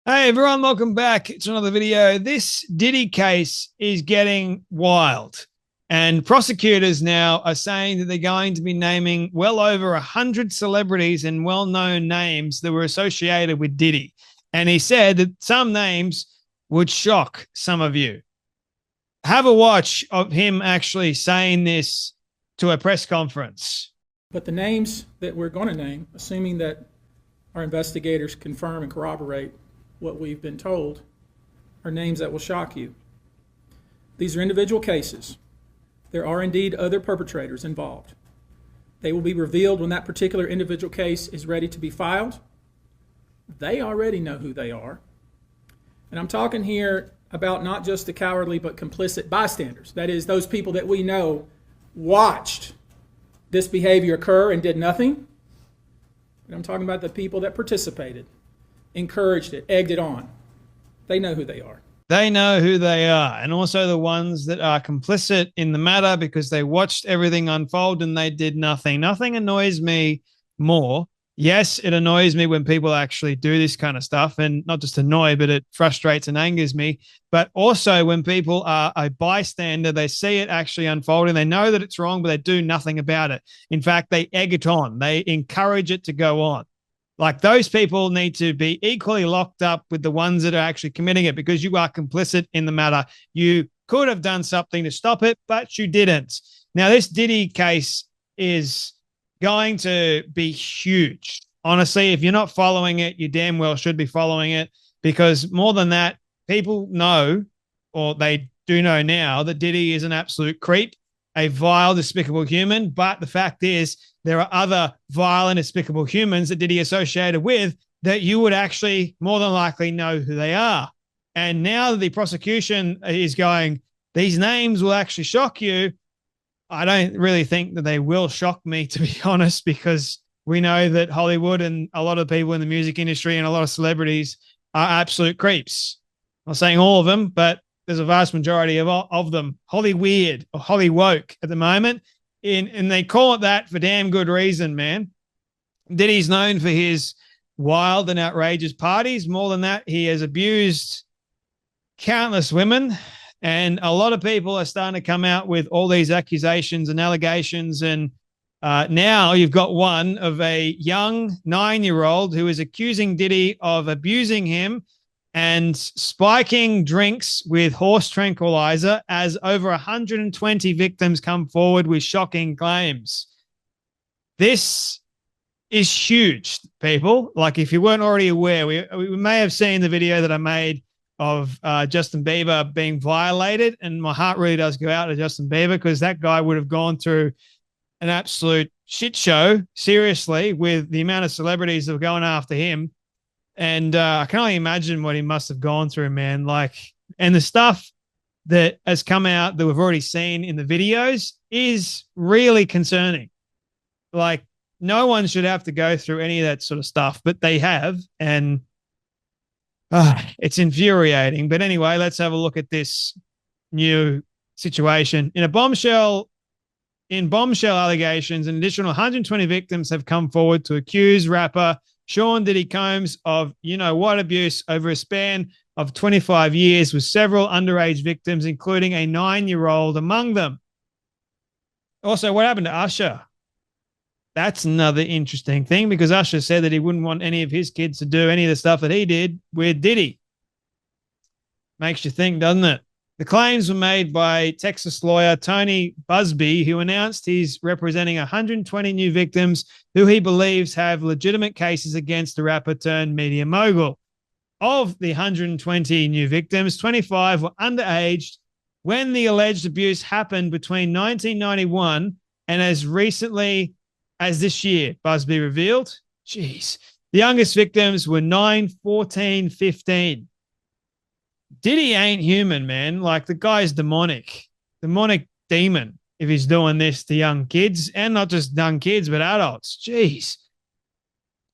Hey everyone, welcome back to another video. This Diddy case is getting wild, and prosecutors now are saying that they're going to be naming well over 100 celebrities and well-known names that were associated with Diddy. And he said that some names would shock some of you. Have a watch of him actually saying this to a press conference. But the names that we're going to name, assuming that our investigators confirm and corroborate what we've been told, are names that will shock you. These are individual cases. There are indeed other perpetrators involved. They will be revealed when that particular individual case is ready to be filed. They already know who they are. And I'm talking here about not just the cowardly but complicit bystanders. That is, those people that we know watched this behavior occur and did nothing. And I'm talking about the people that participated, encouraged it, egged it on. They know who they are. They know who they are, and also the ones that are complicit in the matter because they watched everything unfold and they did nothing. Nothing annoys me more. Yes, it annoys me when people actually do this kind of stuff, and not just annoy, but it frustrates and angers me. But also when people are a bystander, they see it actually unfolding. They know that it's wrong, but they do nothing about it. In fact, they egg it on. They encourage it to go on. Like, those people need to be equally locked up with the ones that are actually committing it because you are complicit in the matter. You could have done something to stop it, but you didn't. Now, this Diddy case is going to be huge. Honestly, if you're not following it, you damn well should be following it, because more than that, people know, or they do know now, that Diddy is an absolute creep, a vile, despicable human. But the fact is, there are other vile and despicable humans that Diddy associated with that you would actually more than likely know who they are. And now that the prosecution is going, these names will actually shock you, I don't really think that they will shock me, to be honest, because we know that Hollywood and a lot of people in the music industry and a lot of celebrities are absolute creeps. I'm not saying all of them, but there's a vast majority of them Holly weird or Holly woke at the moment. And they call it that for damn good reason, man. Diddy's known for his wild and outrageous parties. More than that, he has abused countless women. And a lot of people are starting to come out with all these accusations and allegations. And now you've got one of a young 9-year-old who is accusing Diddy of abusing him and spiking drinks with horse tranquilizer, as over 120 victims come forward with shocking claims. This is huge, people. Like, if you weren't already aware, we may have seen the video that I made of Justin Bieber being violated, and my heart really does go out to Justin Bieber, because that guy would have gone through an absolute shit show, seriously, with the amount of celebrities that were going after him. And I can only imagine what he must have gone through, man. Like, and the stuff that has come out that we've already seen in the videos is really concerning. Like, no one should have to go through any of that sort of stuff, but they have, and it's infuriating. But anyway, let's have a look at this new situation. In bombshell allegations, an additional 120 victims have come forward to accuse rapper Sean Diddy Combs of you-know-what abuse over a span of 25 years, with several underage victims, including a 9-year-old among them. Also, what happened to Usher? That's another interesting thing, because Usher said that he wouldn't want any of his kids to do any of the stuff that he did with Diddy. Makes you think, doesn't it? The claims were made by Texas lawyer Tony Busby, who announced he's representing 120 new victims who he believes have legitimate cases against the rapper turned media mogul. Of the 120 new victims, 25 were underage when the alleged abuse happened between 1991 and as recently as this year, Busby revealed. Jeez. The youngest victims were 9, 14, 15. Diddy ain't human, man. Like, the guy's demonic demon if he's doing this to young kids, and not just young kids, but adults. Jeez.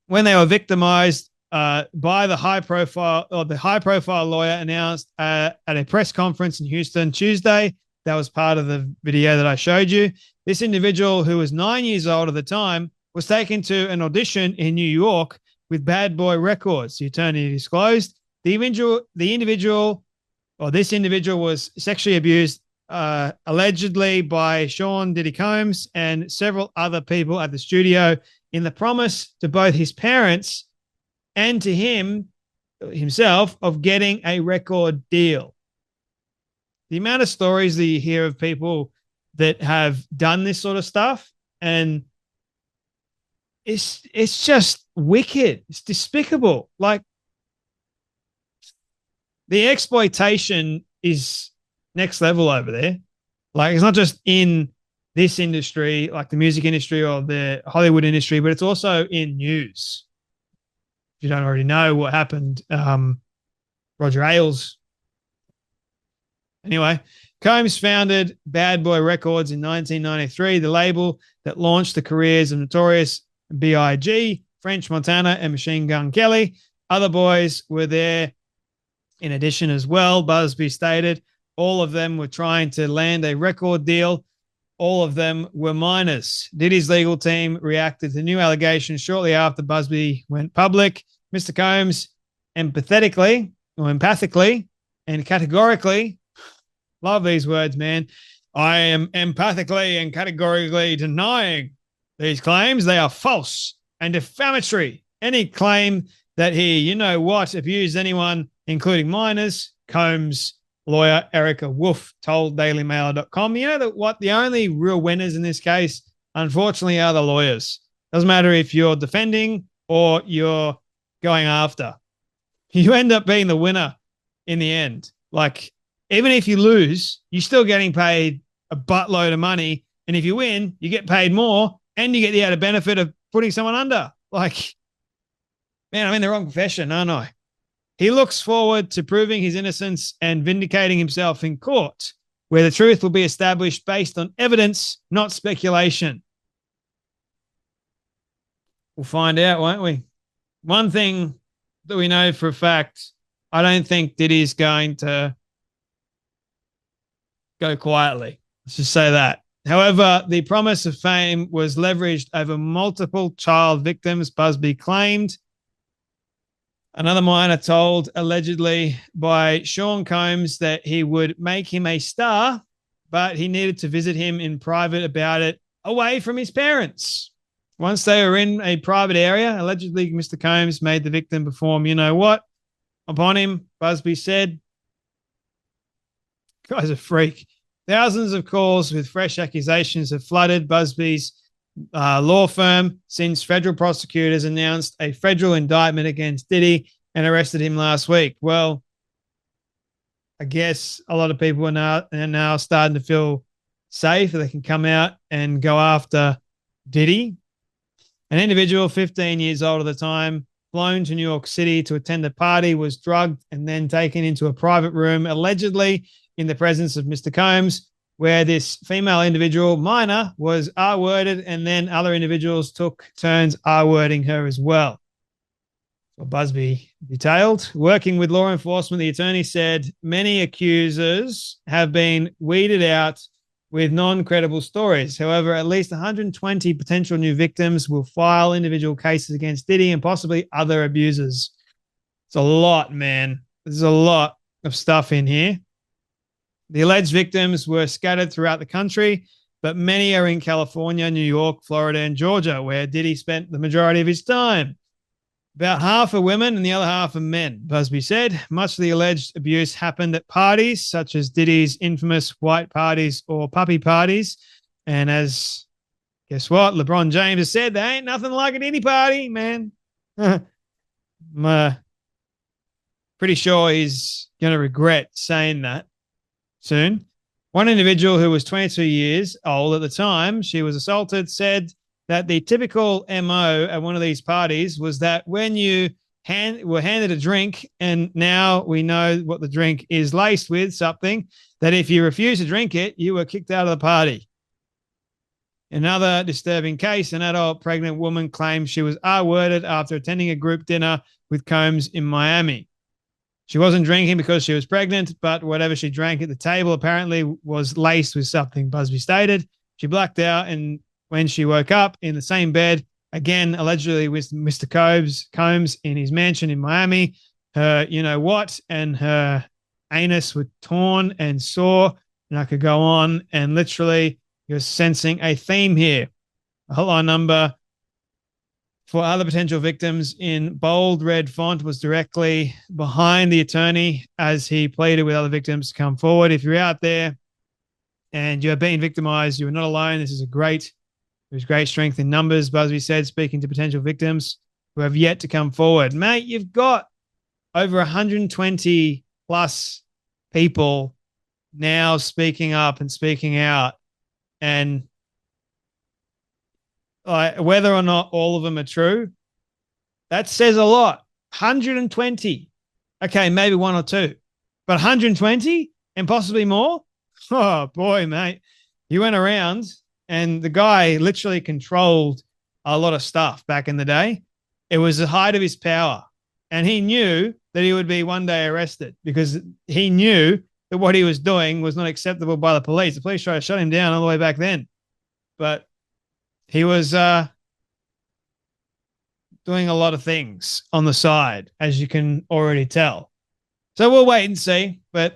When they were victimized by the high profile lawyer announced at a press conference in Houston Tuesday, that was part of the video that I showed you. This individual, who was 9 years old at the time, was taken to an audition in New York with Bad Boy Records, the attorney disclosed. This individual was sexually abused allegedly by Sean Diddy Combs and several other people at the studio in the promise to both his parents and to himself of getting a record deal. The amount of stories that you hear of people that have done this sort of stuff, and it's just wicked. It's despicable. Like, the exploitation is next level over there. Like, it's not just in this industry, like the music industry or the Hollywood industry, but it's also in news. If you don't already know what happened, Roger Ailes. Anyway, Combs founded Bad Boy Records in 1993, the label that launched the careers of notorious B.I.G., French Montana, and Machine Gun Kelly. Other boys were there in addition as well, Busby stated. All of them were trying to land a record deal. All of them were minors. Diddy's legal team reacted to new allegations shortly after Busby went public. Mr. Combs empathically and categorically, love these words, man. I am empathically and categorically denying these claims. They are false and defamatory. Any claim that he, abused anyone, including minors, Combs' lawyer Erica Wolf told DailyMail.com. You know that what the only real winners in this case, unfortunately, are the lawyers. Doesn't matter if you're defending or you're going after. You end up being the winner in the end. Like, even if you lose, you're still getting paid a buttload of money. And if you win, you get paid more and you get the added benefit of putting someone under. Like, man, I'm in the wrong profession, aren't I? He looks forward to proving his innocence and vindicating himself in court, where the truth will be established based on evidence, not speculation. We'll find out, won't we? One thing that we know for a fact, I don't think Diddy's going to go quietly. Let's just say that. However, the promise of fame was leveraged over multiple child victims, Busby claimed. Another minor told, allegedly by Sean Combs, that he would make him a star, but he needed to visit him in private about it away from his parents. Once they were in a private area, allegedly Mr. Combs made the victim perform you know what upon him, Busby said. Guy's a freak. Thousands of calls with fresh accusations have flooded Busby's law firm since federal prosecutors announced a federal indictment against Diddy and arrested him last week. Well, I guess a lot of people are now starting to feel safe that they can come out and go after Diddy. An individual, 15 years old at the time, flown to New York City to attend a party, was drugged and then taken into a private room, allegedly in the presence of Mr. Combs, where this female individual, minor, was R-worded, and then other individuals took turns R-wording her as well. So Busby detailed. Working with law enforcement, the attorney said many accusers have been weeded out with non-credible stories. However, at least 120 potential new victims will file individual cases against Diddy and possibly other abusers. It's a lot, man. There's a lot of stuff in here. The alleged victims were scattered throughout the country, but many are in California, New York, Florida, and Georgia, where Diddy spent the majority of his time. About half are women and the other half are men, Busby said. Much of the alleged abuse happened at parties, such as Diddy's infamous white parties or puppy parties. And as, guess what? LeBron James has said, there ain't nothing like a Diddy party, man. I'm pretty sure he's going to regret saying that soon. One individual who was 22 years old at the time she was assaulted said that the typical MO at one of these parties was that when you were handed a drink, and now we know what the drink is laced with, something, that if you refuse to drink it, you were kicked out of the party. Another disturbing case, an adult pregnant woman claimed she was R-worded after attending a group dinner with Combs in Miami. She wasn't drinking because she was pregnant, but whatever she drank at the table apparently was laced with something, Busby stated. She blacked out, and when she woke up in the same bed, again, allegedly with Mr. Combs in his mansion in Miami, her, you know what, and her anus were torn and sore. And I could go on, and literally you're sensing a theme here. A hotline number for other potential victims in bold red font was directly behind the attorney as he pleaded with other victims to come forward. If you're out there and you're being victimized, you are not alone. There's great strength in numbers, Busby said, speaking to potential victims who have yet to come forward. Mate, you've got over 120 plus people now speaking up and speaking out. And whether or not all of them are true, that says a lot. 120. Okay, maybe one or two, but 120 and possibly more. Oh boy, mate. You went around, and the guy literally controlled a lot of stuff back in the day. It was the height of his power. And he knew that he would be one day arrested because he knew that what he was doing was not acceptable by the police. The police tried to shut him down all the way back then. But he was doing a lot of things on the side, as you can already tell. So we'll wait and see. But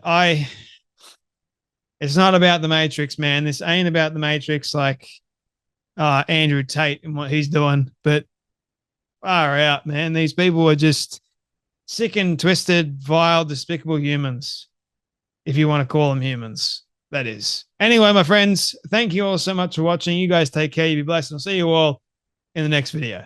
it's not about the Matrix, man. This ain't about the Matrix like Andrew Tate and what he's doing. But far out, man. These people are just sick and twisted, vile, despicable humans, if you want to call them humans. That is. Anyway, my friends, thank you all so much for watching. You guys take care. You be blessed. And I'll see you all in the next video.